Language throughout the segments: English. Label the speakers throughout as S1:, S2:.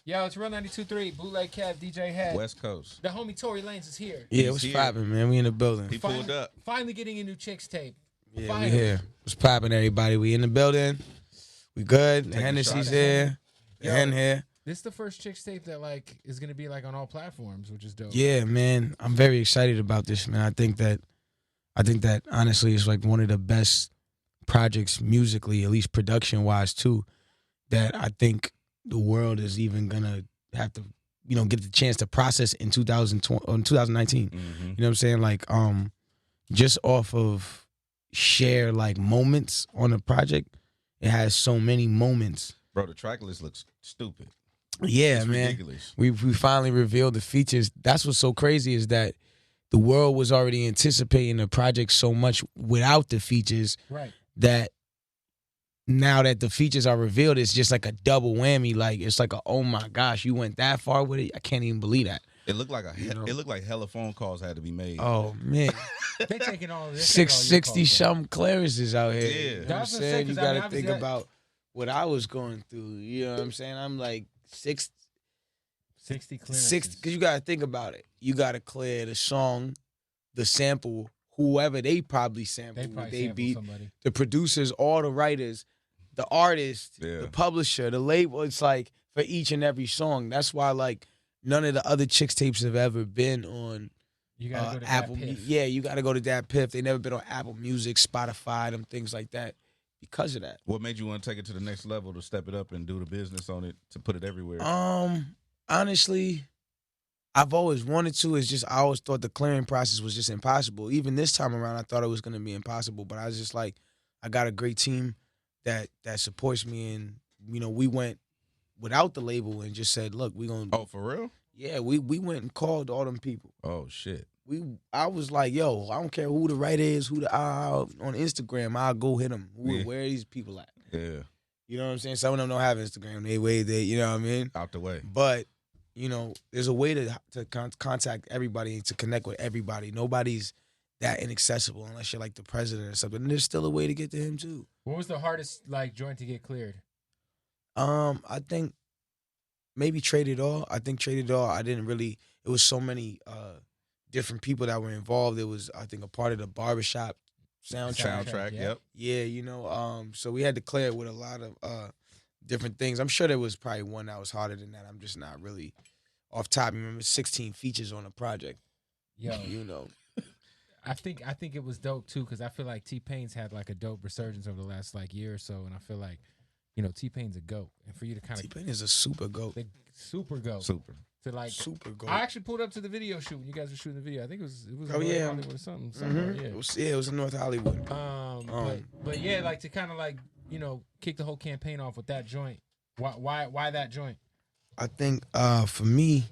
S1: Yo, it's Real 92.3, Bootleg Cat, DJ Head.
S2: West Coast.
S1: The homie Tory Lanez is here.
S3: Yeah, what's poppin', man? We in the building.
S2: He pulled up.
S1: Finally getting a new Chixtape.
S3: Yeah,
S1: finally.
S3: we here. What's poppin', everybody? We in the building. We good. The Hennessy's here. The Hen here.
S1: This is the first Chixtape that like is gonna be like on all platforms, which is dope.
S3: Yeah, man. I'm very excited about this, man. I think that honestly it's like one of the best projects musically, at least production wise too, that I think the world is even gonna have to, get the chance to process in 2019.
S2: Mm-hmm.
S3: You know what I'm saying? Like, just off of share like moments on the project, it has so many moments.
S2: Bro, the track list looks stupid.
S3: Yeah,
S2: it's
S3: man.
S2: Ridiculous.
S3: We finally revealed the features. That's what's so crazy is that the world was already anticipating the project so much without the features,
S1: right?
S3: That now that the features are revealed, it's just like a double whammy. Like it's like oh my gosh, you went that far with it. I can't even believe that.
S2: It looked like it looked like hella phone calls had to be made.
S3: Oh man,
S1: they taking all this
S3: 660 some clearances out here.
S2: Yeah,
S3: you know what I'm saying? You got to think about what I was going through. You know what I'm saying? I'm like 60
S1: clearances.
S3: 60, because you got to think about it. You got to clear the song, the sample, whoever they probably sampled, they beat,
S1: somebody.
S3: The producers, all the writers, the artist, the publisher, the label. It's like for each and every song. That's why like none of the other Chixtapes have ever been on
S1: you gotta go to
S3: Apple.
S1: Yeah,
S3: you got to go to Dat Piff. They never been on Apple Music, Spotify, them things like that. Because of that.
S2: What made you want to take it to the next level, to step it up and do the business on it, to put it everywhere?
S3: Honestly, I've always wanted to. It's just I always thought the clearing process was just impossible. Even this time around, I thought it was going to be impossible. But I was just like, I got a great team that supports me, and we went without the label and just said, look, we gonna.
S2: Oh, for real?
S3: Yeah, we went and called all them people.
S2: Oh shit.
S3: I was like, yo, I don't care who the writer is, who the on Instagram, I'll go hit them. Where are these people at?
S2: Yeah.
S3: You know what I'm saying? Some of them don't have Instagram. They you know what I mean?
S2: Out the way.
S3: But, there's a way to contact everybody and to connect with everybody. Nobody's that inaccessible unless you're like the president or something. And there's still a way to get to him too.
S1: What was the hardest joint to get cleared?
S3: I think maybe Trade It All. I think Trade It All, it was so many different people that were involved. It was, I think, a part of the barbershop soundtrack.
S2: Yep.
S3: Yeah, so we had to clear it with a lot of different things. I'm sure there was probably one that was harder than that. I'm just not really off top. Remember, 16 features on a project.
S1: Yo, I think it was dope too, because I feel like T-Pain's had like a dope resurgence over the last year or so, and I feel like T-Pain's a GOAT, and for you to kind of
S3: T-Pain is a super GOAT.
S1: Super GOAT.
S2: Super.
S1: To
S3: super GOAT.
S1: I actually pulled up to the video shoot when you guys were shooting the video. I think it was
S3: oh yeah,
S1: Hollywood or something.
S3: Mm-hmm. It was in North Hollywood.
S1: But yeah, to kind of kick the whole campaign off with that joint. Why that joint?
S3: I think for me,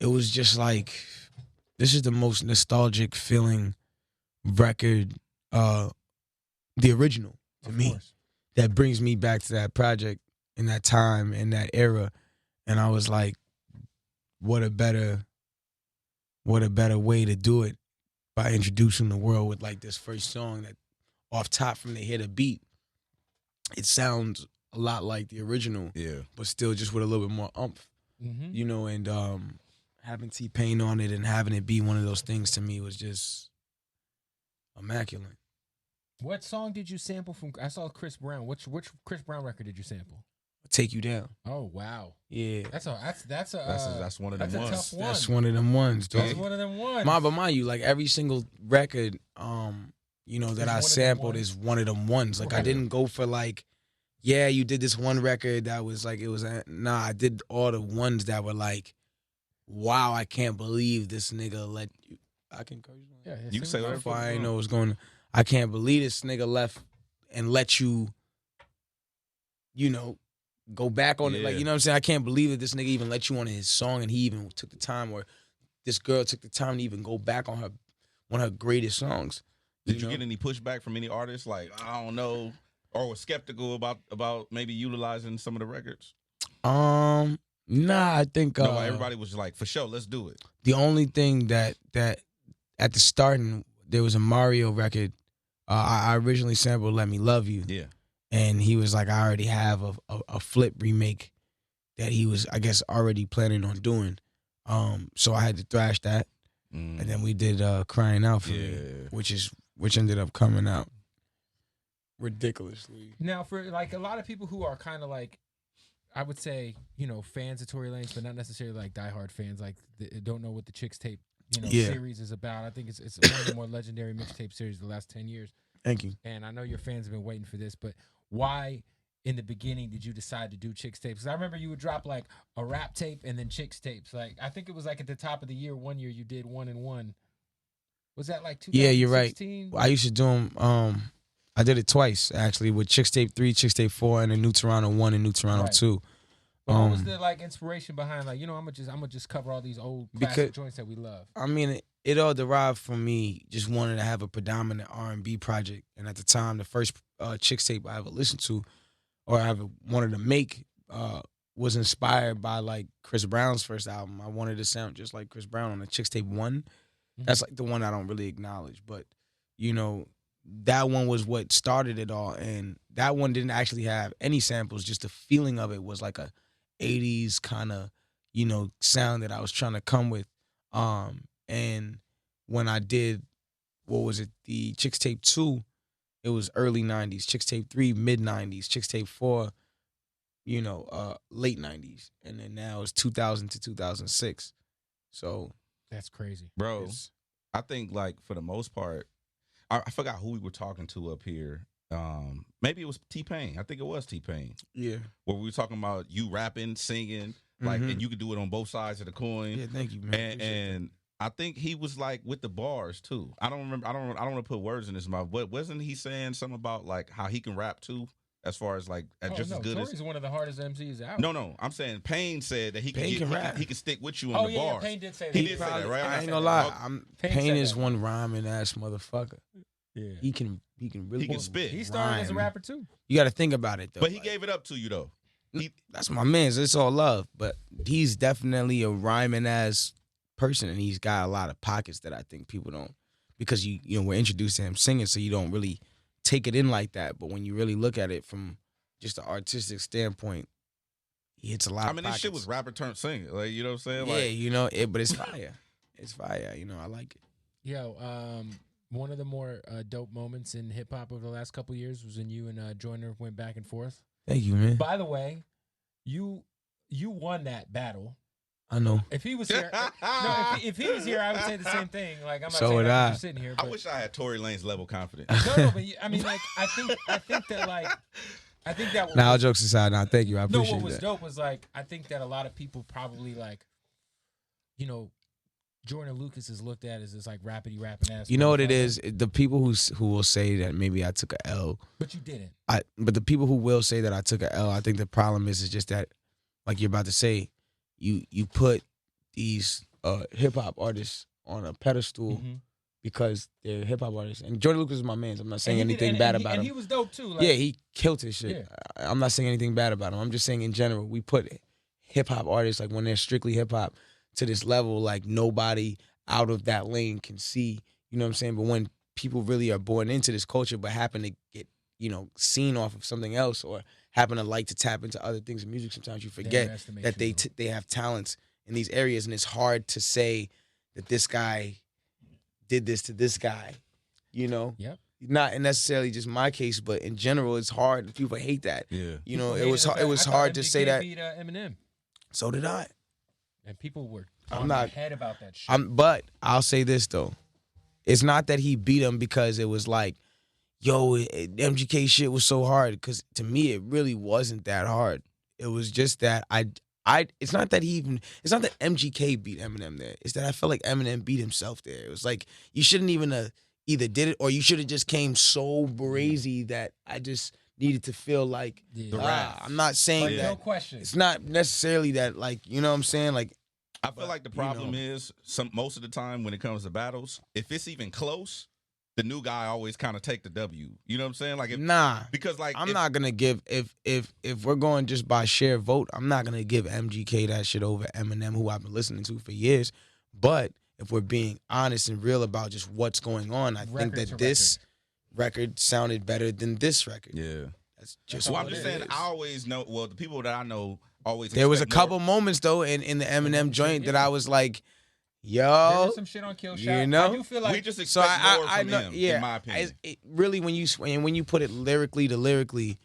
S3: it was just like, this is the most nostalgic feeling record, the original to me, that brings me back to that project in that time, in that era. And I was like, what a better way to do it, by introducing the world with like this first song that off top from the hit a beat. It sounds a lot like the original, but still just with a little bit more oomph, and having T-Pain on it and having it be one of those things to me was just immaculate.
S1: What song did you sample from? I saw Chris Brown. Which Chris Brown record did you sample?
S3: Take You Down.
S1: Oh wow.
S3: Yeah.
S2: That's one of them ones.
S1: Tough one.
S3: That's one of them ones, dog.
S1: That's one of them ones.
S3: But mind you, like every single record, that I sampled is one of them ones. Like I didn't go for like, yeah, you did this one record that was like, I did all the ones that were like, wow, I can't believe this nigga let you. I can curse.
S1: Yeah,
S2: you can say whatever.
S3: I didn't know what's going on. I can't believe this nigga left and let you, go back on it. Like, you know what I'm saying? I can't believe that this nigga even let you on his song, and he even took the time, or this girl took the time to even go back on one of her greatest songs.
S2: Did you get any pushback from any artists? Like, I don't know, or was skeptical about maybe utilizing some of the records?
S3: Nah, I think
S2: no, everybody was like, for sure, let's do it.
S3: The only thing that at the starting, there was a Mario record. I originally sampled "Let Me Love You."
S2: Yeah.
S3: And he was like, I already have a Flip remake that he was, I guess, already planning on doing. So I had to thrash that, and then we did "Crying Out for Me," which ended up coming out ridiculously.
S1: Now, for like a lot of people who are kind of like, I would say, fans of Tory Lanez, but not necessarily like diehard fans, like don't know what the Chixtape, series is about. I think it's one of the more legendary mixtape series of the last 10 years.
S3: Thank you.
S1: And I know your fans have been waiting for this, but why in the beginning did you decide to do Chixtapes? Because I remember you would drop like a rap tape and then Chixtapes. Like I think it was like at the top of the year, one year you did 1 and 1. Was that like 2016?
S3: Yeah, you're right. I used to do them. I did it twice actually with Chixtape 3, Chixtape 4, and then New Toronto 1 and New Toronto 2.
S1: What was the like inspiration behind like I'm gonna just cover all these old classic joints that we love?
S3: I mean, it all derived from me just wanting to have a predominant R&B project, and at the time, the first Chixtape I ever listened to or I ever wanted to make was inspired by like Chris Brown's first album. I wanted to sound just like Chris Brown on the Chixtape 1. Mm-hmm. That's like the one I don't really acknowledge, but that one was what started it all, and that one didn't actually have any samples. Just the feeling of it was like a 80s kind of, sound that I was trying to come with. And when I did, the Chixtape 2, it was early 90s. Chixtape 3, mid 90s. Chixtape 4, late 90s. And then now it's 2000 to 2006. So.
S1: That's crazy.
S2: Bro, I think like for the most part, I forgot who we were talking to up here. Maybe it was T-Pain. I think it was T-Pain.
S3: Yeah.
S2: Where we were talking about you rapping, singing, like, and you could do it on both sides of the coin.
S3: Yeah, thank you, man.
S2: And I think he was like with the bars too. I don't remember. I don't want to put words in his mouth. But wasn't he saying something about like how he can rap too, as far as like as good
S1: Tory's
S2: as
S1: one of the hardest MCs out.
S2: No. I'm saying Payne said that he can rap. He can stick with you
S1: on
S2: the
S1: bars.
S2: bars.
S1: Payne did say that.
S2: He did say that, right?
S3: I ain't gonna lie. Payne is one rhyming ass motherfucker.
S1: Yeah.
S3: He can really
S2: spit.
S1: He started as a rapper too.
S3: You got to think about it though.
S2: But he gave it up to you though.
S3: That's my man. It's all love. But he's definitely a rhyming ass person, and he's got a lot of pockets that I think people don't, because we're introduced to him singing, so you don't really take it in like that. But when you really look at it from just an artistic standpoint, he hits a lot.
S2: This shit was rapper turned singer. Like, you know what I'm
S3: saying? Yeah,
S2: like,
S3: but it's fire. It's fire. I like it.
S1: Yo, one of the more dope moments in hip hop over the last couple of years was when you and Joyner went back and forth.
S3: Thank you, man.
S1: By the way, you won that battle.
S3: I know.
S1: If he was here, if he was here, I would say the same thing. Like I'm not
S3: so
S1: saying that
S3: you're
S1: sitting here.
S2: But I wish I had Tory Lanez level confidence.
S1: No, but I mean, like I think that.
S3: Now, all jokes aside, thank you. I appreciate that.
S1: What was dope was like I think that a lot of people probably like, Joyner Lucas is looked at as this like rapping ass.
S3: You know what it is? The people who will say that maybe I took a L.
S1: But you didn't.
S3: But the people who will say that I took a L, I think the problem is just that, like you're about to say, you put these hip hop artists on a pedestal because they're hip hop artists. And Joyner Lucas is my man. So I'm not saying anything bad about him.
S1: And he was dope too. Like,
S3: yeah, he killed his shit.
S1: Yeah.
S3: I'm not saying anything bad about him. I'm just saying in general, we put hip hop artists, like when they're strictly hip hop, to this level, like nobody out of that lane can see. You know what I'm saying? But when people really are born into this culture but happen to get, seen off of something else, or happen to like to tap into other things in music, sometimes you forget that they have talents in these areas, and it's hard to say that this guy did this to this guy,
S1: Yep.
S3: Not necessarily just my case, but in general, it's hard. People hate that.
S2: Yeah.
S3: It was hard to say that.
S1: Beat Eminem.
S3: So did I.
S1: And people were on my head about that shit.
S3: But I'll say this though, it's not that he beat him because it was like, yo, MGK shit was so hard. Because to me, it really wasn't that hard. It was just that it's not that MGK beat Eminem there. It's that I felt like Eminem beat himself there. It was like, you shouldn't even either did it, or you should have just came so brazy that I just needed to feel like, I'm not saying that.
S1: No question.
S3: It's not necessarily that, like, you know what I'm saying? Like,
S2: I feel like the problem is most of the time when it comes to battles, if it's even close, the new guy always kind of take the W. You know what I'm saying? Like, because like
S3: I'm not gonna give if we're going just by sheer vote, I'm not gonna give MGK that shit over Eminem, who I've been listening to for years. But if we're being honest and real about just what's going on, I think that this record sounded better than this record.
S2: Yeah.
S3: That's just
S2: I'm just saying, I always know, well, the people that I know always.
S3: There was a couple
S2: more.
S3: moments though in the Eminem joint that I was like, yo,
S1: there was some shit on Kill Shot.
S3: You know,
S1: I do feel like
S2: we just expect more from him.
S3: Yeah,
S2: in my opinion,
S3: really when you put it lyrically to lyrically,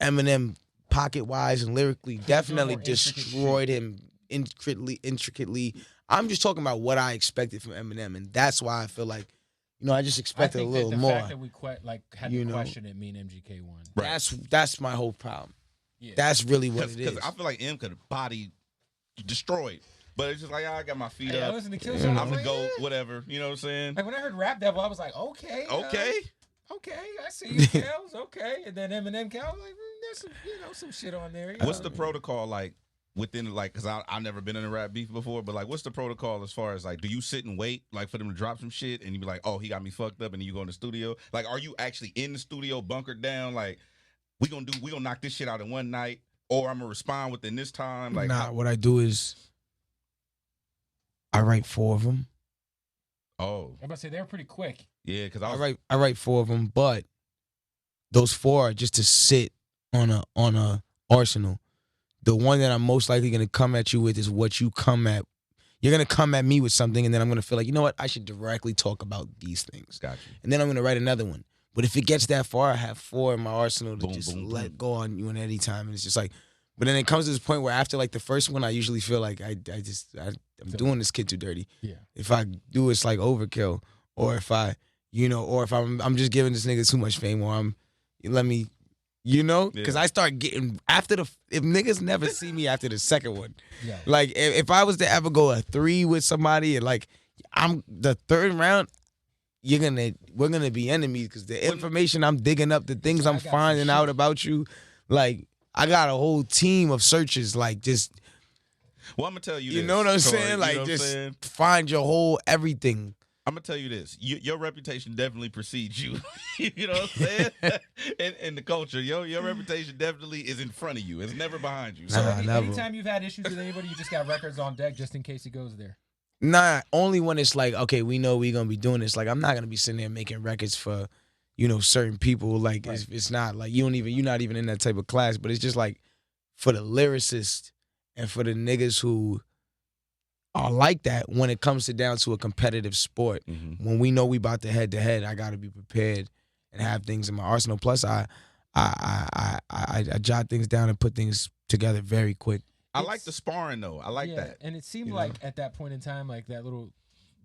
S3: Eminem pocket wise and lyrically definitely destroyed him intricately. I'm just talking about what I expected from Eminem, and that's why I feel like, I just expected a little more.
S1: The fact that we had to question it mean MGK won.
S3: Right. That's my whole problem.
S1: Yeah.
S3: That's really what it is.
S2: Because I feel like M could have body destroyed. But it's just like, I got my feet up.
S1: I listen to Kill Shot.
S2: I'm the GOAT, whatever. You know what I'm saying?
S1: Like when I heard Rap Devil, I was like, okay.
S2: Okay.
S1: Okay, I see you, Kels. Okay. And then Eminem came, I was like, there's some, some shit on there.
S2: What's the protocol like within, like, because I've never been in a rap beef before, but like, what's the protocol as far as like, do you sit and wait like for them to drop some shit and you be like, oh, he got me fucked up, and then you go in the studio? Like, are you actually in the studio bunkered down? Like, we gonna knock this shit out in one night, or I'm gonna respond within this time? Like,
S3: what I do is I write 4 of them.
S2: Oh,
S1: I'm about to say they're pretty quick.
S2: Yeah, because
S3: I write 4 of them, but those 4 are just to sit on a arsenal. The one that I'm most likely gonna come at you with is what you come at. You're gonna come at me with something, and then I'm gonna feel like, you know what, I should directly talk about these things.
S2: Gotcha.
S3: And then I'm gonna write another one. But if it gets that far, I have 4 in my arsenal to
S2: boom,
S3: let
S2: boom.
S3: go on you at any time. And it's just like, but then it comes to this point where after like the first one, I usually feel like I'm doing this kid too dirty.
S1: Yeah.
S3: If I do, it's like overkill, or if I'm just giving this nigga too much fame, or because I start getting if niggas never see me after the second one,
S1: yeah.
S3: Like if I was to ever go a 3 with somebody and like I'm the third round, we're gonna be enemies because the information I'm digging up, the things I'm finding out about you, like I got a whole team of searchers, like just.
S2: Well, I'm gonna tell you.
S3: You know what I'm saying? Like just find your whole everything.
S2: I'm gonna tell you this: your reputation definitely precedes you. You know what I'm saying? in the culture, your reputation definitely is in front of you. It's never behind you.
S1: So anytime you've had issues with anybody, you just got records on deck just in case he goes there.
S3: Nah, only when it's like, okay, we know we're gonna be doing this. Like I'm not gonna be sitting there making records for, certain people. Like right. It's not like you're not even in that type of class. But it's just like for the lyricists and for the niggas who are like that when it comes down to a competitive sport. Mm-hmm. When we know we about to head, I got to be prepared and have things in my arsenal. Plus, I jot things down and put things together very quick.
S2: I like the sparring though. I like that.
S1: And it seemed like at that point in time, like that little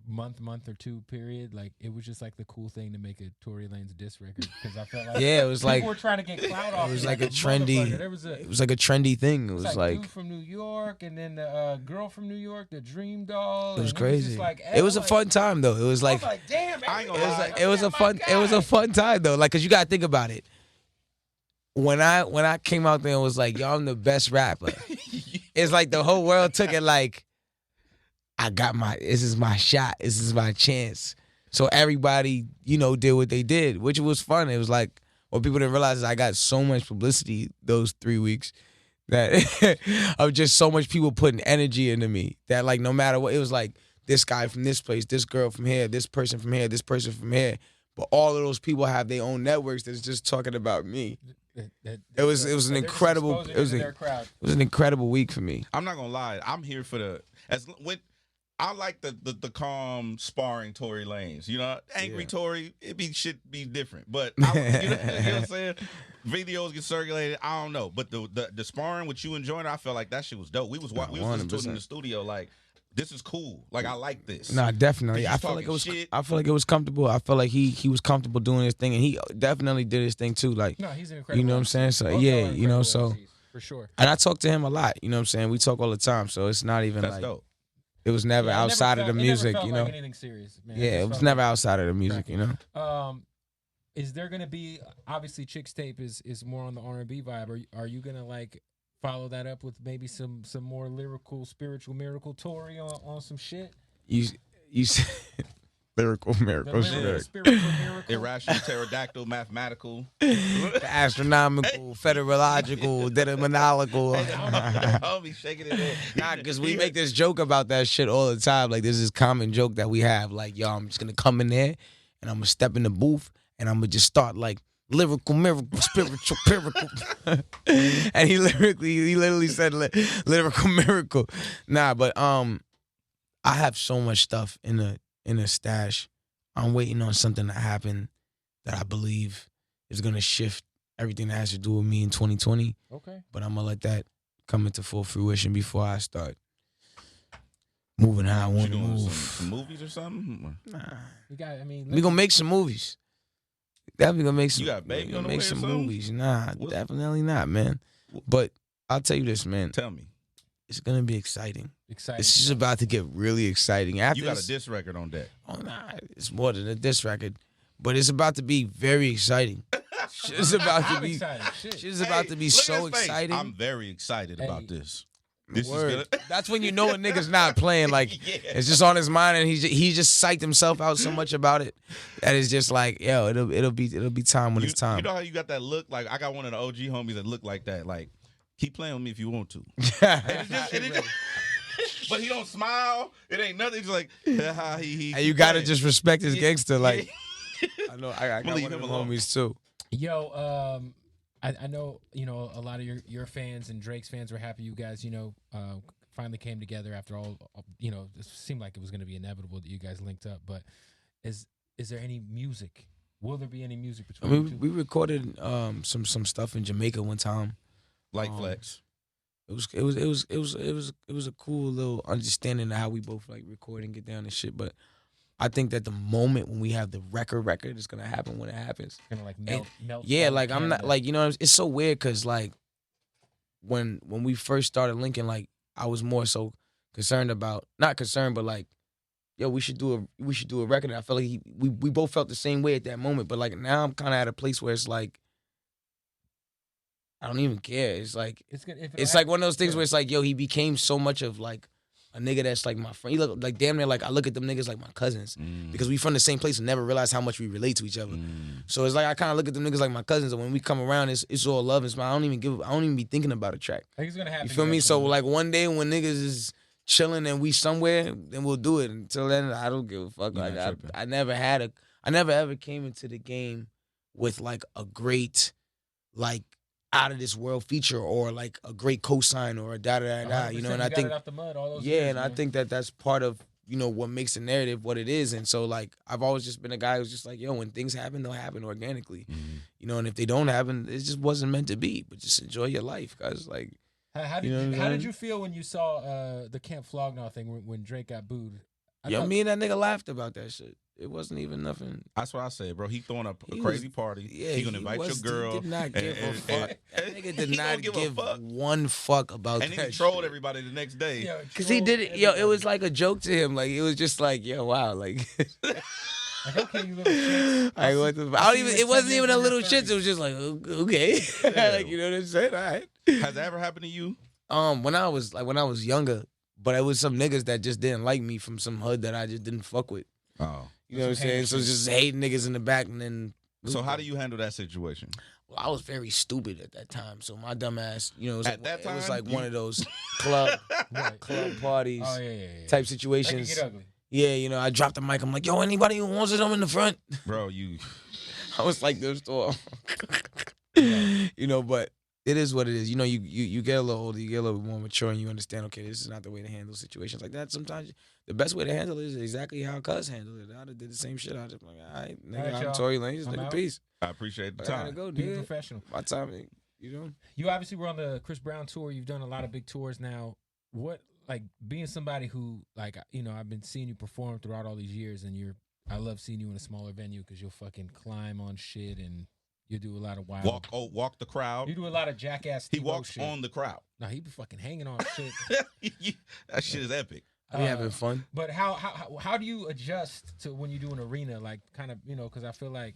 S1: month or 2 period, like it was just like the cool thing to make a Tory Lanez diss record, because I felt like
S3: it was like
S1: people were trying to get clout off.
S3: It was like a trendy. It was like a trendy thing. It was like
S1: dude from New York, and then the girl from New York, the Dream Doll.
S3: It was crazy. It was a fun time though. It was like,
S1: I was like, damn,
S3: it was a fun time though. Like, cause you gotta think about it. When I came out there and was like, yo, I'm the best rapper. It's like the whole world took it like, this is my shot. This is my chance. So everybody, did what they did, which was fun. It was like, what people didn't realize is I got so much publicity those 3 weeks that of just so much people putting energy into me that like no matter what, it was like this guy from this place, this girl from here, this person from here, this person from here. But all of those people have their own networks that's just talking about me. It was an incredible week for me.
S2: I'm not gonna lie. I'm here for I like the calm sparring Tory Lanez. Angry Tory, should be different. But you know what I'm saying? Videos get circulated. I don't know, but the sparring with you and Joyner, I felt like that shit was dope. We was listening to it in the studio like. This is cool. Like I like this.
S3: Nah, definitely. I feel like it was comfortable. I feel like he was comfortable doing his thing, and he definitely did his thing too. Like,
S1: no, he's an incredible.
S3: You know what I'm saying? So so
S1: for sure.
S3: And I talk to him a lot. You know what I'm saying? We talk all the time, so it's not even
S2: That's dope.
S3: It was never outside of the music.
S1: It never felt like anything serious, man.
S3: Yeah, it was never outside of the music.
S1: Is there gonna be, obviously Chixtape is more on the R&B vibe? Are you gonna like follow that up with maybe some more lyrical, spiritual miracle Tory on some shit?
S3: You said lyrical miracle shit.
S1: Spiritual miracle.
S2: Irrational, pterodactyl, mathematical,
S3: the astronomical, federological, determinological.
S2: I'll be shaking it.
S3: Nah, because we make this joke about that shit all the time. Like there's this common joke that we have. Like, yo, I'm just gonna come in there and I'm gonna step in the booth and I'm gonna just start like lyrical miracle, spiritual miracle. And he literally said lyrical miracle. Nah, but I have so much stuff in a stash. I'm waiting on something to happen that I believe is gonna shift everything that has to do with me in 2020.
S1: Okay.
S3: But I'm gonna let that come into full fruition before I start moving how I want to move.
S2: Some movies or something?
S3: Nah.
S1: We
S3: gonna make some movies. Definitely gonna make some.
S2: You got Baby on the
S3: make
S2: way or
S3: some
S2: something?
S3: movies. Nah, definitely not, man. But I'll tell you this, man.
S2: Tell me.
S3: It's gonna be exciting.
S1: Exciting.
S3: It's just about to get really exciting. After
S2: You got
S3: this,
S2: a diss record on deck.
S3: Oh nah, it's more than a diss record, but it's about to be very exciting. Shit's about to be. Shit's about to be so exciting.
S2: I'm very excited about this. This
S3: Word.
S2: is good.
S3: That's when you know a nigga's not playing. Like it's just on his mind, and he just psyched himself out so much about it that it's just like, yo, it'll be time when it's time.
S2: You know how you got that look? Like I got one of the OG homies that look like that. Like keep playing with me if you want to. But he don't smile. It ain't nothing. He's like, he.
S3: And you gotta just respect his gangster. Like I know I got
S2: Leave
S3: one of
S2: him
S3: them
S2: alone.
S3: homies too.
S1: Yo, I know, a lot of your fans and Drake's fans were happy you guys, finally came together after all, it seemed like it was going to be inevitable that you guys linked up. But is there any music? Will there be any music between you two?
S3: We recorded some stuff in Jamaica one time.
S2: Like flex.
S3: It was a cool little understanding of how we both like record and get down and shit. But I think that the moment when we have the record is gonna happen when it happens.
S1: Gonna like melt.
S3: Yeah, like I'm not like it's so weird because like when we first started linking, like I was more so concerned about not concerned, but like yo, we should do a record. And I felt like we both felt the same way at that moment. But like now I'm kind of at a place where it's like I don't even care. It's like it's like one of those things where it's like yo, he became so much of like a nigga that's like my friend. He look like damn near like I look at them niggas like my cousins because we from the same place and never realize how much we relate to each other. So it's like I kind of look at them niggas like my cousins, and when we come around, it's all love and smile. I don't even be thinking about a track.
S1: I think it's gonna happen.
S3: You feel me? So like one day when niggas is chilling and we somewhere, then we'll do it. Until then, I don't give a fuck.
S2: You're
S3: Like
S2: not
S3: I never ever came into the game with like a great like out of this world feature or like a great cosign or a da da da. And I think
S1: it out the mud all those
S3: yeah,
S1: years,
S3: and I think that that's part of what makes the narrative what it is. And so like I've always just been a guy who's just like yo, when things happen, they'll happen organically. And if they don't happen, it just wasn't meant to be. But just enjoy your life, guys. Like
S1: how did you feel when you saw the Camp Flognaw thing when Drake got booed?
S3: Me and that nigga laughed about that shit. It wasn't even nothing.
S2: That's what I said, bro. He throwing up a crazy party.
S3: Yeah,
S2: he gonna invite your girl.
S3: He did not give a fuck. That nigga did not give one fuck about that.
S2: And he trolled everybody the next day.
S3: Cause he did it. Yo, it was like a joke to him. Like it was just like, yo, wow, like.
S1: Okay, you little shit.
S3: It wasn't even a little shit. It was just like, okay, like you know what I'm saying. All right.
S2: Has that ever happened to you?
S3: When I was younger, but it was some niggas that just didn't like me from some hood that I just didn't fuck with.
S2: Oh.
S3: You know what I'm saying? So it's just hating niggas in the back and then.
S2: So how do you handle that situation?
S3: Well, I was very stupid at that time, so my dumb ass, it was like one of those club parties type situations.
S1: That can get ugly.
S3: Yeah, I dropped the mic. I'm like, yo, anybody who wants it, I'm in the front.
S2: Bro, you.
S3: I was like this store. But it is what it is. You get a little older, you get a little bit more mature, and you understand, okay, this is not the way to handle situations like that. Sometimes the best way to handle it is exactly how Cuz handled it. I'd have did the same shit. I'd just be like, all right, nigga, I'm Tory Lanez, nigga, peace.
S2: I appreciate the
S3: I gotta
S2: time.
S3: go,
S1: Be
S3: dude.
S1: professional.
S3: My time,
S1: You obviously were on the Chris Brown tour. You've done a lot of big tours now. What, like, being somebody who, like, I've been seeing you perform throughout all these years, and I love seeing you in a smaller venue because you'll fucking climb on shit and you do a lot of wild.
S2: Walk the crowd.
S1: You do a lot of jackass.
S2: He walks
S1: shit.
S2: on the crowd.
S1: No, he be fucking hanging on shit.
S2: That shit is epic.
S3: I be having fun.
S1: But how do you adjust to when you do an arena, like kind of, because I feel like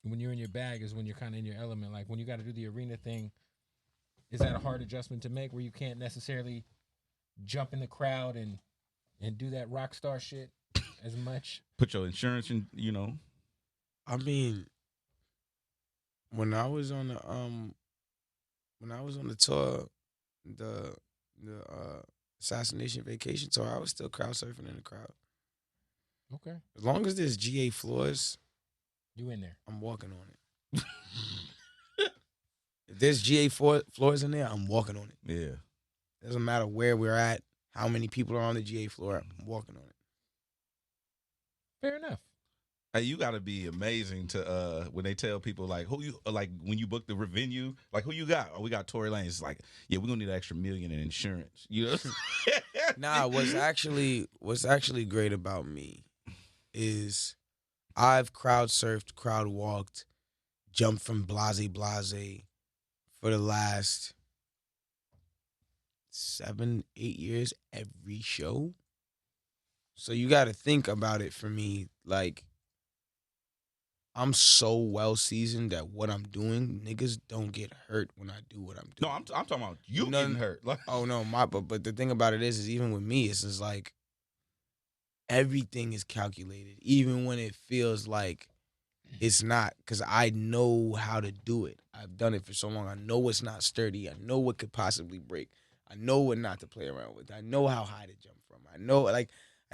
S1: when you're in your bag is when you're kind of in your element. Like when you got to do the arena thing, is that a hard adjustment to make where you can't necessarily jump in the crowd and do that rock star shit as much?
S2: Put your insurance in,
S3: I mean, when I was on the tour, the Assassination Vacation tour, I was still crowd surfing in the crowd.
S1: Okay.
S3: As long as there's GA floors,
S1: you in there.
S3: I'm walking on it. If there's GA floors in there, I'm walking on it.
S2: Yeah.
S3: Doesn't matter where we're at, how many people are on the GA floor, I'm walking on it.
S1: Fair enough.
S2: Hey, you gotta be amazing to when they tell people like who you like when you book the venue, like who you got? Oh, we got Tory Lanez. It's like, yeah, we're gonna need an extra $1 million in insurance. You know?
S3: Nah, what's actually great about me is I've crowd surfed, crowd walked, jumped from blase for the last 7-8 years every show. So you got to think about it for me. Like, I'm so well seasoned at what I'm doing. Niggas don't get hurt when I do what I'm doing.
S2: No, I'm talking about you getting hurt. Like,
S3: oh no, but the thing about it is even with me, it's just like everything is calculated, even when it feels like it's not, because I know how to do it. I've done it for so long. I know it's not sturdy. I know what could possibly break. I know what not to play around with. I know how high to jump from. I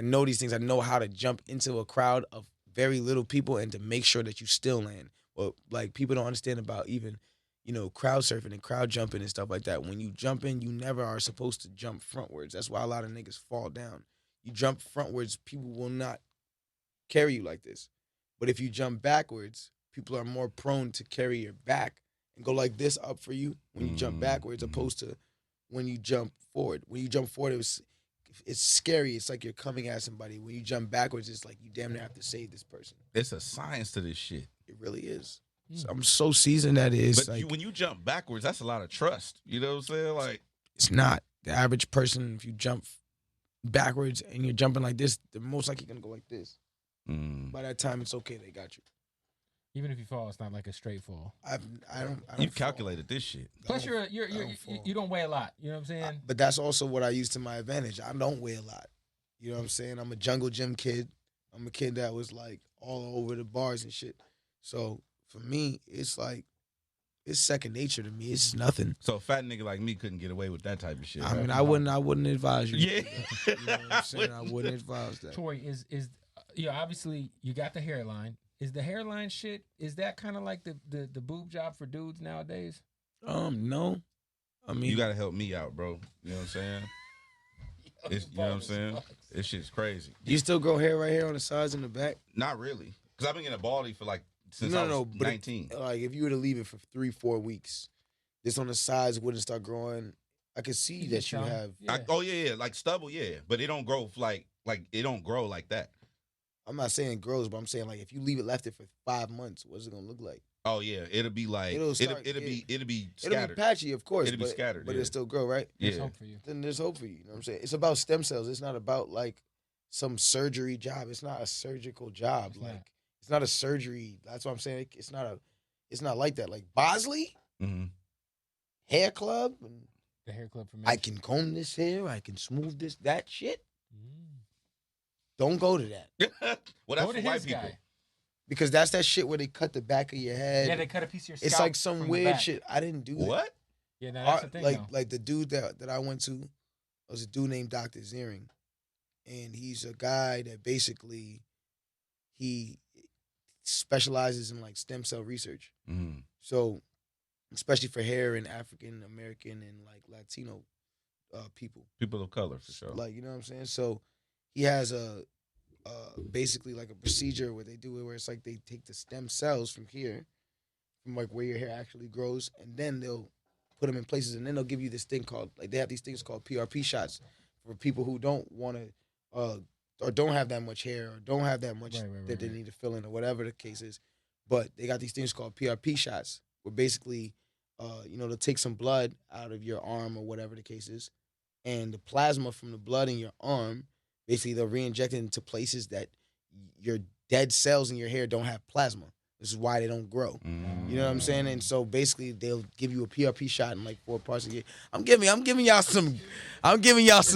S3: know these things. I know how to jump into a crowd of very little people and to make sure that you still land. Well, like, people don't understand about even, crowd surfing and crowd jumping and stuff like that. When you jump in, you never are supposed to jump frontwards. That's why a lot of niggas fall down. You jump frontwards, people will not carry you like this. But if you jump backwards, people are more prone to carry your back and go like this up for you when you jump backwards, opposed to when you jump forward. When you jump forward, it's scary. It's like you're coming at somebody. When you jump backwards, it's like you damn near have to save this person.
S2: it's a science to this shit.
S3: It really is. So I'm so seasoned that it is.
S2: But
S3: like,
S2: when you jump backwards, that's a lot of trust. You know what I'm saying? Like,
S3: it's not. The average person, if you jump backwards and you're jumping like this, they're most likely going to go like this. By that time, it's okay. They got you.
S1: Even if you fall, it's not like a straight fall.
S3: I don't
S2: you calculated this shit.
S1: Plus, you don't weigh a lot. You know what I'm saying?
S3: But that's also what I use to my advantage. I don't weigh a lot. You know what I'm saying? I'm a jungle gym kid. I'm a kid that was like all over the bars and shit. So for me, it's like, it's second nature to me. It's nothing.
S2: So a fat nigga like me couldn't get away with that type of shit.
S3: I mean, I wouldn't advise you.
S2: Yeah.
S3: You know what I'm saying? I wouldn't advise that.
S1: Tory, is obviously you got the hairline. Is the hairline shit, is that kind of like the boob job for dudes nowadays?
S3: No. I mean,
S2: you gotta help me out, bro. You know what I'm saying? You know what I'm saying? This shit's crazy.
S3: Do you still grow hair right here on the sides and the back?
S2: Not really, because I've been getting a baldy for like since I was 19.
S3: Like, if you were to leave it for 3-4 weeks, this on the sides wouldn't start growing. I could see that you have.
S2: Yeah. Like stubble, yeah, but it don't grow like it don't grow like that.
S3: I'm not saying it grows, but I'm saying, like, if you leave it left it for 5 months, what's it gonna look like?
S2: Oh yeah, it'll be like it'll be scattered.
S3: It'll be patchy, of course.
S2: It'll be scattered,
S3: but
S2: yeah.
S3: it'll still grow, right?
S1: There's hope for you.
S3: Then there's hope for you. You know what I'm saying? It's about stem cells. It's not about like some surgery job. It's not a surgical job. It's not a surgery. That's what I'm saying. It's not like that. Like Bosley, Hair Club, and
S1: the Hair Club for me.
S3: I can comb this hair. I can smooth this. That shit. Don't go to that.
S2: Well, that's for white people.
S3: Because that's that shit where they cut the back of your head.
S1: Yeah, they cut a piece of your scalp.
S3: It's like some weird shit. I didn't do that.
S2: What?
S1: Yeah, no, that's the thing.
S3: Like the dude that I went to was a dude named Dr. Ziering. And he's a guy that basically he specializes in like stem cell research. So, especially for hair and African American and like Latino people
S2: of color, for sure.
S3: Like, you know what I'm saying? So he has basically like a procedure where they do it where it's like they take the stem cells from here, from like where your hair actually grows, and then they'll put them in places, and then they'll give you this thing called, like, they have these things called PRP shots for people who don't want to or don't have that much hair or don't have that much that they need to fill in or whatever the case is. But they got these things called PRP shots where basically, they'll take some blood out of your arm or whatever the case is, and the plasma from the blood in your arm, basically they'll re-inject it into places that your dead cells in your hair don't have plasma. This is why they don't grow. You know what I'm saying? And so basically they'll give you a PRP shot in like 4 parts of your. I'm giving y'all some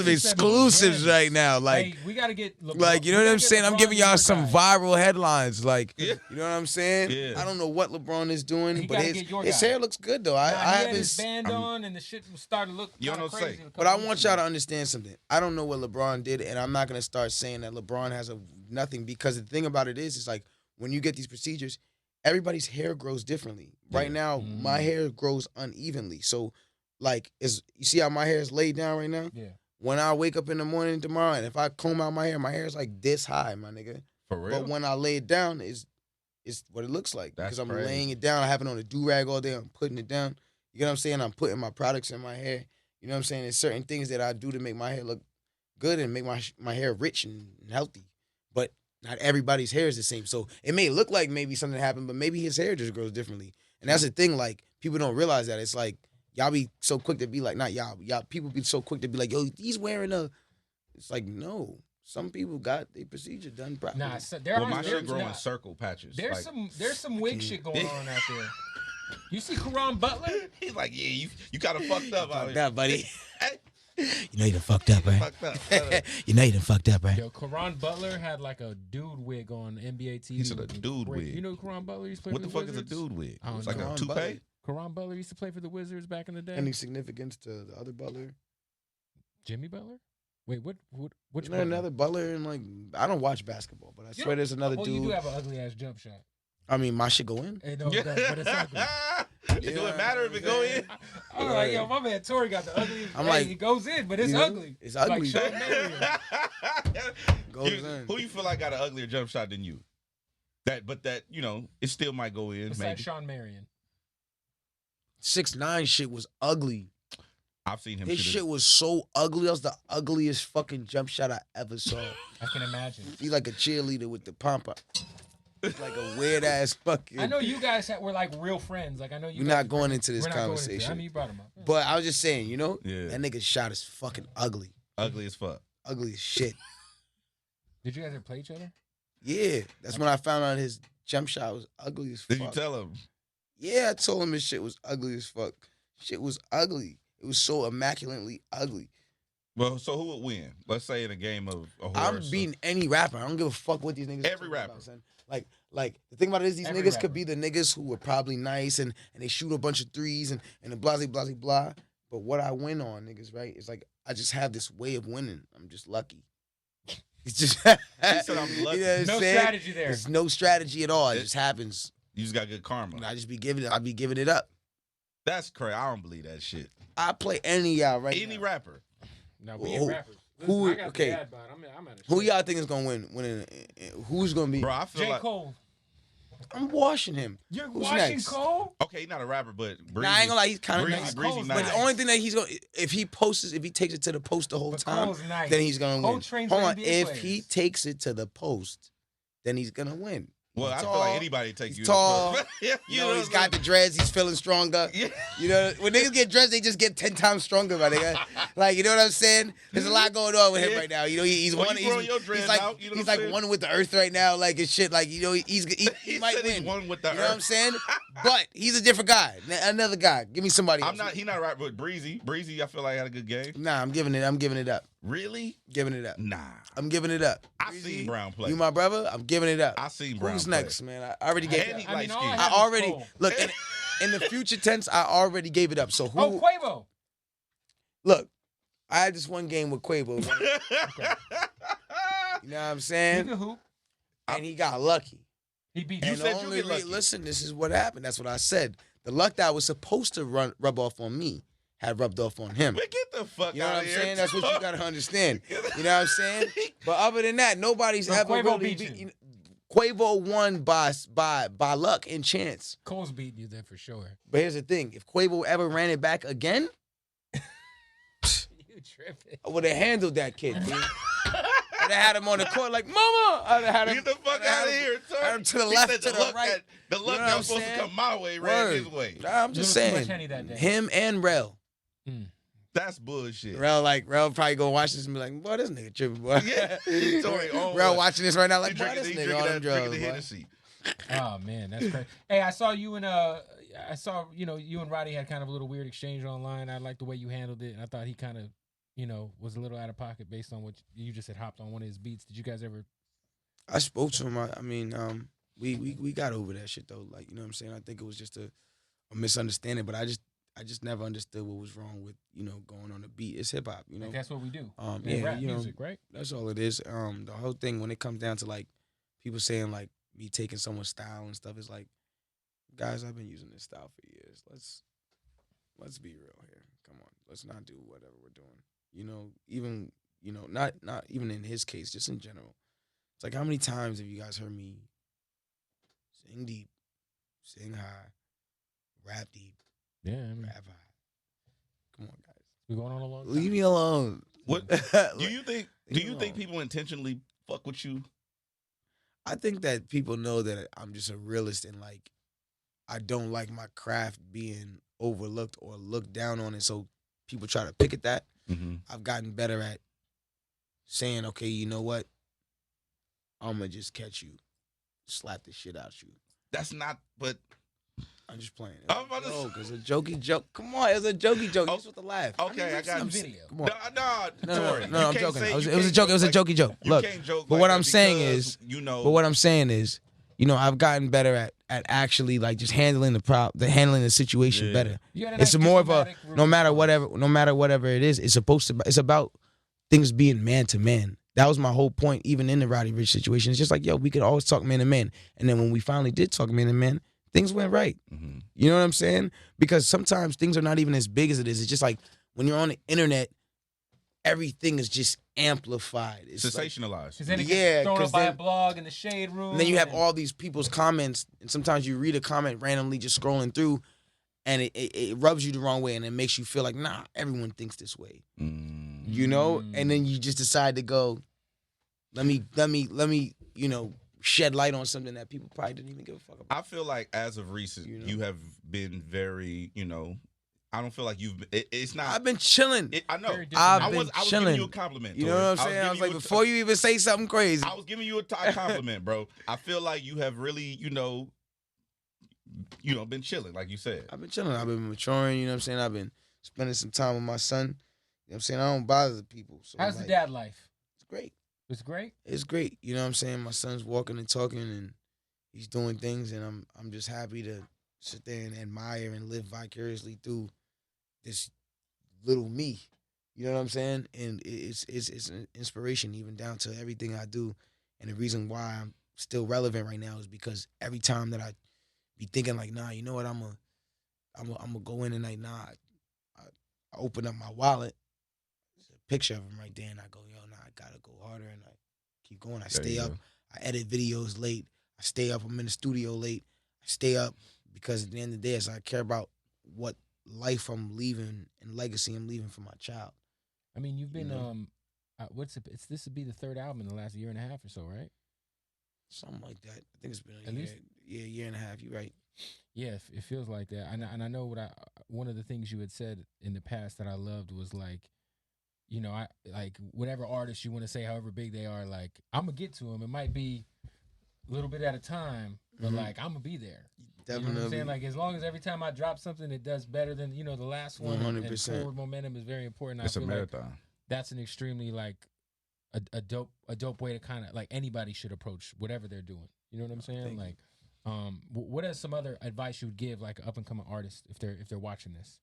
S3: exclusives right now. Like,
S1: hey, we gotta get LeBron.
S3: Like, you know what I'm saying? I'm giving y'all some viral headlines. Like, you know what I'm saying?
S2: Yeah.
S3: I don't know what LeBron is doing, but his
S1: hair
S3: hair looks good though. I
S1: had
S3: have
S1: his band on, and the shit was starting to look crazy.
S3: But I want y'all to understand something. I don't know what LeBron did, and I'm not gonna start saying that LeBron has nothing, because the thing about it is like when you get these procedures, everybody's hair grows differently. Right now, my hair grows unevenly. So, like, you see how my hair is laid down right now?
S1: Yeah.
S3: When I wake up in the morning tomorrow, and if I comb out my hair is like this high, my nigga.
S2: For real?
S3: But when I lay it down, it's what it looks like.
S2: That's
S3: Because I'm
S2: crazy.
S3: laying it down. I have it on a do-rag all day. I'm putting it down. You know what I'm saying? I'm putting my products in my hair. You know what I'm saying? There's certain things that I do to make my hair look good and make my hair rich and healthy. But not everybody's hair is the same. So it may look like maybe something happened, but maybe his hair just grows differently. And that's the thing, like, people don't realize that. It's like, y'all be so quick to be like, not y'all, people be so quick to be like, yo, he's wearing a, it's like, no. Some people got their procedure done properly.
S1: Nah, so there
S2: Well,
S1: are
S2: my shit grow in circle patches.
S1: There's
S2: like,
S1: some wig shit going on out there. You see Karan Butler?
S2: He's like, yeah, you kind of fucked up out
S3: Fucked
S2: here.
S3: up, buddy.
S2: Hey,
S3: You know you done fucked up, right?
S2: fucked up.
S3: You know you done fucked up, right?
S1: Yo, Karan Butler had like a dude wig on NBA TV.
S2: He said a dude wig.
S1: You know Karan Butler used to play
S2: What
S1: for
S2: the
S1: the
S2: fuck is a
S1: Wizards?
S2: dude wig?
S1: I don't
S2: It's like
S1: know.
S2: a
S3: Karan
S2: toupee?
S3: Butler.
S1: Karan Butler used to play for the Wizards back in the day.
S3: Any significance to the other Butler?
S1: Jimmy Butler? Which
S3: Isn't there another Butler? And like, I don't watch basketball, but I swear there's another dude.
S1: You do have an ugly ass jump shot.
S3: I mean, my shit go in.
S1: It don't, but it's ugly.
S2: Do it matter if it go in?
S1: I'm like, yo, my man Tory got the ugliest.
S3: I'm
S1: Hey,
S3: like,
S1: it goes in, but it's
S3: you know,
S1: ugly.
S3: it's ugly.
S1: Like Sean Marion.
S3: Goes in.
S2: Who you feel like got an uglier jump shot than you? But you know, it still might go in.
S1: Besides
S2: Maybe.
S1: Sean Marion.
S3: 6ix9ine shit was ugly.
S2: I've seen him.
S3: His
S2: shoot
S3: shit was so ugly. That was the ugliest fucking jump shot I ever saw.
S1: I can imagine.
S3: He's like a cheerleader with the pom-pom. Like a weird ass fucking.
S1: I know you guys were like real friends. Like I know you.
S3: We're
S1: guys
S3: not going into this
S1: we're not going into it.
S3: conversation.
S1: I mean, you brought him up.
S3: But I was just saying, you know,
S2: Yeah.
S3: that nigga's shot is fucking ugly.
S2: ugly as fuck.
S3: Ugly as shit.
S1: Did you guys ever play each other?
S3: Yeah, that's when I found out his jump shot was ugly as fuck.
S2: Did you tell him?
S3: Yeah, I told him his shit was ugly as fuck. Shit was ugly. It was so immaculately ugly.
S2: Well, so who would win? Let's say in a game of a horse.
S3: I'm beating any rapper. I don't give a fuck what these niggas.
S2: Every
S3: talking
S2: rapper.
S3: about, son. Like the thing about it is these
S1: Every
S3: niggas
S1: rapper.
S3: could be the niggas who were probably nice and they shoot a bunch of threes and the blah blah blah blah. But what I win on, niggas, right? It's like I just have this way of winning. I'm just lucky. It's just
S2: said I'm lucky.
S3: You know what I'm
S1: No
S3: saying?
S1: strategy there.
S3: There's no strategy at all. It just happens.
S2: You just got good karma.
S3: And I just be giving it up.
S2: That's crazy. I don't believe that shit.
S3: I play any of y'all right
S2: Any
S3: now.
S2: rapper.
S1: No, we
S3: Who-
S1: ain't rappers. Listen,
S3: who-
S1: I got
S3: okay.
S1: the ad bod. I'm at a
S3: Who
S1: shit.
S3: y'all think is gonna win? Who's gonna be?
S2: Bro, I feel
S1: J.
S2: like
S1: Cole.
S3: I'm washing him.
S1: You're
S3: Who's
S1: watching
S3: next?
S1: Cole?
S2: okay, he's not a rapper, but Breezy.
S3: Nah, I ain't gonna lie, he's kind of
S2: Breezy,
S3: nice.
S2: Breezy
S1: Cole's
S2: nice.
S3: But the only thing that he's gonna, if he takes it to the post the whole
S1: But
S3: time,
S1: Cole's nice.
S3: then he's gonna
S1: Cole
S3: win.
S1: trains
S3: Hold
S1: for
S3: on,
S1: NBA
S3: if
S1: players.
S3: he takes it to the post, then he's gonna win.
S2: Well,
S3: He's
S2: I feel
S3: tall,
S2: like anybody take
S3: he's
S2: you.
S3: tall.
S2: Yeah,
S3: You know, he's got the dreads. He's feeling stronger.
S2: Yeah.
S3: You know, when niggas get dreads, they just get 10 times stronger, my nigga. Like, you know what I'm saying? There's a lot going on with him
S2: Yeah.
S3: right now. You know, he's
S2: Well,
S3: one.
S2: you growing your dreads
S3: He's like,
S2: out, you know
S3: he's
S2: what I'm
S3: like
S2: saying?
S3: one with the earth right now. Like and shit. Like, you know, he
S2: He
S3: might
S2: said he's
S3: win.
S2: one with the
S3: You know what I'm
S2: earth.
S3: saying? But he's a different guy. Another guy. Give me somebody else.
S2: He not a rapper, but Breezy, I feel like had a good game.
S3: Nah, I'm giving it up.
S2: Really?
S3: Giving it up.
S2: Nah.
S3: I'm giving it up.
S2: I seen Brown play.
S3: You my brother? I'm giving it up.
S2: I seen Brown
S3: Who's
S2: play.
S3: next, man? I already gave
S2: And
S3: it
S2: he
S3: up.
S1: I mean,
S2: light
S1: all I
S2: skinned.
S1: have
S3: I
S1: is
S3: already
S1: Cole.
S3: look in the future tense. I already gave it up. So who?
S1: Oh, Quavo.
S3: Look, I had this one game with Quavo. Right? You know what I'm
S1: He
S3: saying?
S1: can hoop.
S3: And he got lucky.
S1: He beat
S3: And
S1: you.
S2: said
S3: the
S2: you
S3: only
S2: get lucky.
S3: listen, this is what happened. That's what I said. The luck that was supposed to rub off on me had rubbed off on him.
S2: Man, get the fuck
S3: You know
S2: out
S3: what
S2: of
S3: I'm
S2: here.
S3: saying? That's what you gotta understand. You know what I'm saying? But other than that, nobody's
S1: So
S3: ever
S1: Quavo
S3: really
S1: beat you.
S3: Quavo won by luck and chance.
S1: Cole's beating you there for sure.
S3: But here's the thing: if Quavo ever ran it back again,
S1: You tripping.
S3: I would have handled that kid. Dude. I'd have had him on the court like, "Mama!" I'd have had him.
S2: Get the fuck out of here, sir.
S3: Had him to the
S2: He
S3: left,
S2: said
S3: to the right.
S2: The
S3: You know
S2: luck
S3: what
S2: that
S3: I'm
S2: was supposed
S3: saying?
S2: to come my way ran his way.
S3: Nah, I'm just
S1: There was too
S3: saying.
S1: much Henny that day.
S3: Him and Rel.
S2: That's bullshit.
S3: Rel probably gonna watch this and be like, "Boy, this nigga tripping, boy."
S2: Yeah. Tory on
S3: Rel
S2: what?
S3: watching this right now,
S2: He
S3: like, "Boy,
S2: drinking,
S3: this
S2: he
S3: nigga
S2: drinking
S3: on
S2: that,
S3: them
S2: drinking
S3: drugs,
S2: the
S3: boy."
S2: Hennessy.
S1: Oh man, that's crazy. Hey, I saw you and Roddy had kind of a little weird exchange online. I liked the way you handled it, and I thought he kind of, was a little out of pocket based on what you just had hopped on one of his beats. Did you guys ever?
S3: I spoke to him. I mean, we got over that shit though. Like, you know what I'm saying? I think it was just a misunderstanding, but I just never understood what was wrong with, going on the beat. It's hip hop, you know.
S1: Like, that's what we do.
S3: Yeah,
S1: rap
S3: you know,
S1: music, right?
S3: that's all it is. The whole thing when it comes down to like people saying like me taking someone's style and stuff is like guys, I've been using this style for years. Let's be real here. Come on, let's not do whatever we're doing. Even not even in his case, just in general. It's like, how many times have you guys heard me sing deep, sing high, rap deep, rap high? Come on, guys.
S1: We're going on a long time.
S3: Leave me alone.
S2: What do you think? Do you think people intentionally fuck with you?
S3: I think that people know that I'm just a realist and like I don't like my craft being overlooked or looked down on, and so people try to pick at that.
S2: Mm-hmm.
S3: I've gotten better at saying, okay, you know what? I'm gonna just catch you, slap the shit out you.
S2: That's not, but
S3: I'm just playing.
S2: I'm about to
S3: joke. It's a jokey joke. Come on, it's a jokey joke. You're supposed to laugh.
S2: Okay, I got
S1: some
S2: you.
S1: video.
S3: Come on.
S2: No,
S3: I'm joking. It was a joke. It was a jokey joke. Look, but what I'm saying is, I've gotten better at actually like just handling handling the situation better. It's more of a no matter whatever it is, it's about things being man to man. That was my whole point, even in the Roddy Ricch situation. It's just like, we could always talk man to man, and then when we finally did talk man to man, things went right.
S2: Mm-hmm.
S3: You know what I'm saying? Because sometimes things are not even as big as it is. It's just like when you're on the internet, everything is just amplified. It's
S2: sensationalized.
S1: Because then it gets thrown up by a blog in the shade room.
S3: And then you have all these people's comments, and sometimes you read a comment randomly just scrolling through, and it rubs you the wrong way, and it makes you feel like, nah, everyone thinks this way. You know? And then you just decide to go, let me, shed light on something that people probably didn't even give a fuck about.
S2: I feel like as of recent, you have been very, I don't feel like you've been, it's not.
S3: I've been chilling.
S2: I know.
S3: I was
S2: chilling. Giving you a compliment.
S3: You know what I'm saying? I was like, before you even say something crazy.
S2: I was giving you a compliment, bro. I feel like you have really, been chilling, like you said.
S3: I've been chilling. I've been maturing, you know what I'm saying? I've been spending some time with my son. You know what I'm saying? I don't bother the people. So
S1: how's the dad life?
S3: It's great.
S1: It's great?
S3: It's great. You know what I'm saying? My son's walking and talking and he's doing things, and I'm just happy to sit there and admire and live vicariously through this little me. You know what I'm saying? And it's an inspiration even down to everything I do. And the reason why I'm still relevant right now is because every time that I be thinking like, nah, you know what, I'm gonna go in and like, nah, I open up my wallet, there's a picture of him right there, and I go, yo, nah, I gotta go harder, and I keep going. I stay up. I edit videos late. I stay up. I'm in the studio late. I stay up because at the end of the day, I care about what life I'm leaving and legacy I'm leaving for my child.
S1: I mean, you've been this would be the third album in the last year and a half or so, right?
S3: Something like that. I think it's been
S1: at least
S3: year and a half. You're right.
S1: Yeah, it feels like that. And I know one of the things you had said in the past that I loved was like, I like whatever artist you want to say, however big they are, like I'm gonna get to them. It might be a little bit at a time, but like I'm gonna be there.
S3: Definitely.
S1: You know what I'm saying? Like as long as every time I drop something, it does better than the last one.
S3: 100%.
S1: And forward momentum is very important.
S2: It's a marathon. Like
S1: that's an extremely like a dope way to kind of like anybody should approach whatever they're doing. You know what I'm saying? Like, what is some other advice you would give like an up and coming artist if they're watching this?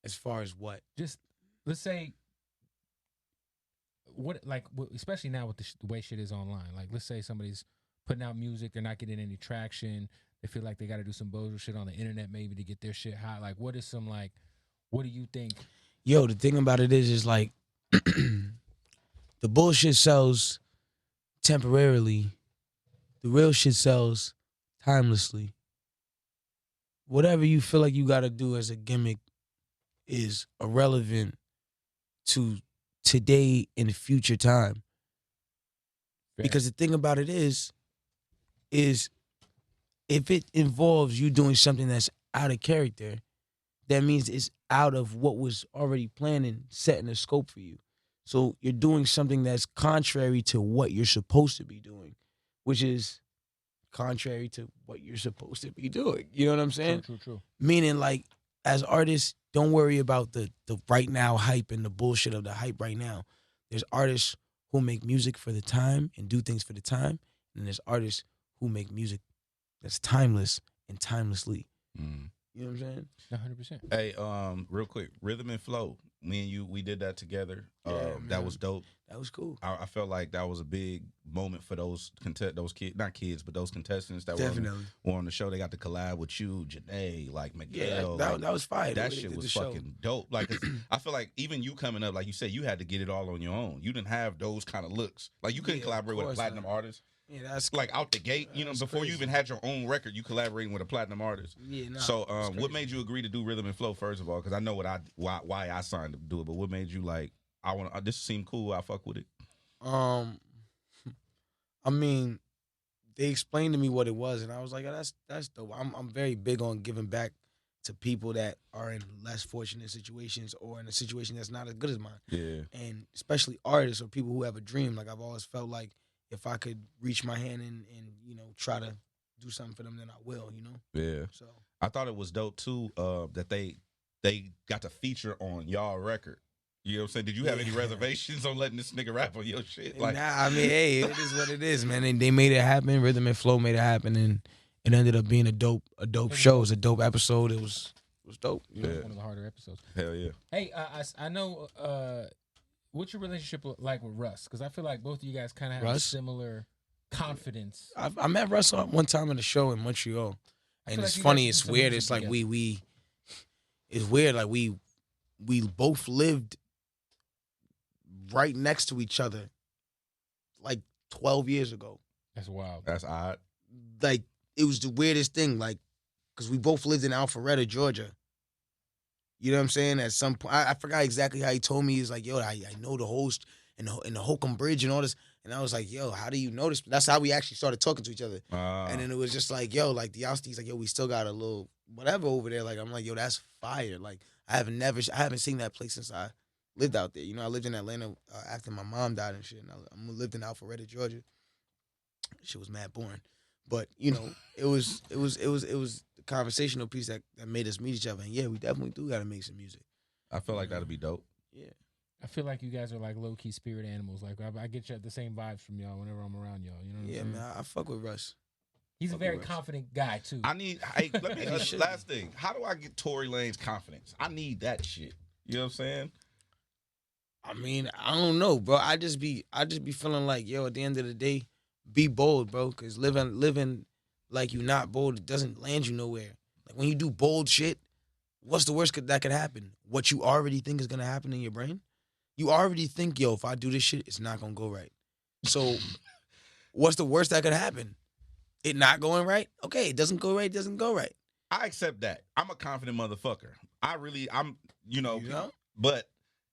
S3: As far as what?
S1: Just let's say especially now with the way shit is online. Like let's say somebody's putting out music, they're not getting any traction. They feel like they got to do some bozo shit on the internet maybe to get their shit hot. Like what do you think?
S3: Yo, the thing about it is like the bullshit sells temporarily. The real shit sells timelessly. Whatever you feel like you got to do as a gimmick is irrelevant to today and future time.
S1: Fair.
S3: Because the thing about it is if it involves you doing something that's out of character, that means it's out of what was already planned and set in a scope for you. So you're doing something that's contrary to what you're supposed to be doing, which is contrary to what you're supposed to be doing. You know what I'm saying?
S1: True.
S3: Meaning, like, as artists, don't worry about the right now hype and the bullshit of the hype right now. There's artists who make music for the time and do things for the time, and there's artists who make music that's timeless and timelessly. You know what I'm saying?
S1: 100%.
S2: Hey, real quick, Rhythm and Flow. Me and you, we did that together.
S3: Yeah,
S2: that was dope.
S3: That was cool.
S2: I felt like that was a big moment for those kids, not kids, but those contestants that
S3: Definitely.
S2: were on the show. They got to collab with you, Janae, like Miguel.
S3: Yeah,
S2: like,
S3: that was fire.
S2: That shit was fucking dope. Like, I feel like even you coming up, like you said, you had to get it all on your own. You didn't have those kind of looks. Like, you couldn't collaborate with a platinum artist.
S3: Yeah, that's
S2: like out the gate. You know, before
S3: crazy.
S2: you even had your own record, you collaborating with a platinum artist.
S3: Yeah, nah,
S2: so, what made you agree to do Rhythm and Flow first of all? Because I know why I signed to do it, but what made you like? I want this seemed cool. I fuck with it.
S3: I mean, they explained to me what it was, and I was like, oh, that's dope. I'm very big on giving back to people that are in less fortunate situations or in a situation that's not as good as mine.
S2: Yeah.
S3: And especially artists or people who have a dream. Like, I've always felt like if I could reach my hand and you know, try to do something for them, then I will, you know?
S2: Yeah.
S3: So
S2: I thought it was dope too, that they got to feature on y'all record. You know what I'm saying? Did you have any reservations on letting this nigga rap on your shit? Like,
S3: nah, I mean, hey, it is what it is, man. And they made it happen. Rhythm and Flow made it happen, and it ended up being a dope show. It was a dope episode. It was dope. You know?
S1: One of the harder episodes.
S2: Hell yeah.
S1: Hey, I know. What's your relationship like with Russ? Because I feel like both of you guys kind of have a similar confidence.
S3: I met Russ one time in a show in Montreal, and it's funny. It's weird. It's like it's weird. Like we both lived right next to each other like 12 years ago.
S1: That's wild.
S2: That's odd.
S3: Like, it was the weirdest thing, like, because we both lived in Alpharetta, Georgia. You know what I'm saying? At some point, I forgot exactly how he told me. He's like, yo, I know the host and the Holcomb Bridge and all this. And I was like, yo, how do you know this? That's how we actually started talking to each other. And then it was just like, yo, like, he's like, yo, we still got a little whatever over there. Like, I'm like, yo, that's fire. Like, I haven't seen that place since I lived out there. You know, I lived in Atlanta after my mom died and shit. And I lived in Alpharetta, Georgia. Shit was mad boring, but you know, it was the conversational piece that made us meet each other. And yeah, we definitely do got to make some music.
S2: I feel like that'd be dope.
S3: Yeah,
S1: I feel like you guys are like low key spirit animals. Like I get the same vibes from y'all whenever I'm around y'all. You know what I'm saying?
S3: Yeah, man, I fuck with Russ.
S1: He's a very confident guy too.
S2: Let me last thing. How do I get Tory Lanez confidence? I need that shit. You know what I'm saying?
S3: I mean, I don't know, bro. I just be feeling like, yo, at the end of the day, be bold, bro. Cause living like you not bold, it doesn't land you nowhere. Like when you do bold shit, what's the worst that could happen? What you already think is gonna happen in your brain? You already think, yo, if I do this shit, it's not gonna go right. So what's the worst that could happen? It not going right? Okay, it doesn't go right, it doesn't go right.
S2: I accept that. I'm a confident motherfucker. You know? But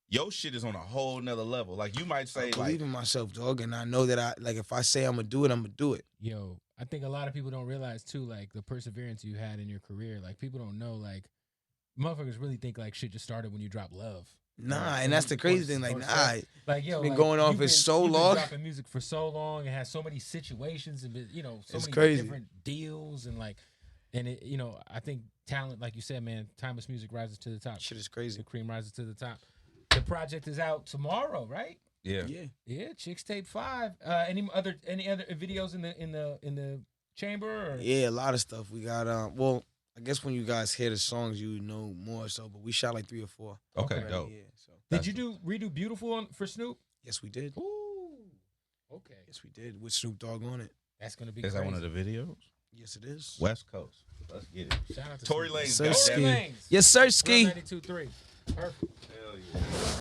S2: your shit is on a whole nother level. Like, you might say,
S3: I believe in myself, dog, and I know that if I say I'm gonna do it, I'm gonna do it.
S1: Yo, I think a lot of people don't realize too, like, the perseverance you had in your career. Like, people don't know, like, motherfuckers really think like shit just started when you dropped Love.
S3: Nah, and that's the crazy thing. Like, nah,
S1: like, yo,
S3: been
S1: like,
S3: going on for so long.
S1: Dropping music for so long, and had so many situations, and you know, so
S3: it's
S1: many
S3: crazy.
S1: different deals, and like, and it, you know, I think talent, like you said, man, timeless music rises to the top.
S3: Shit is crazy.
S1: The cream rises to the top. The project is out tomorrow, right?
S2: Yeah.
S1: Chixtape 5. Any other videos in the chamber? Or?
S3: Yeah, a lot of stuff. We got well, I guess when you guys hear the songs, you know more so. But we shot like 3 or 4.
S2: Okay, dope.
S3: Yeah. So
S1: did you redo Beautiful for Snoop?
S3: Yes, we did.
S1: Ooh. Okay.
S3: Yes, we did with Snoop Dogg on it.
S1: That's gonna be.
S2: Is
S1: crazy.
S2: that one of the videos?
S3: Yes, it is.
S2: West Coast. Let's get it.
S1: Shout out to
S2: Tory
S1: Snoop.
S2: Lanez.
S3: Sir Ski.
S1: Lanez.
S3: Yes, sir, Ski.
S1: 92.3. Perfect.
S2: Hell yeah.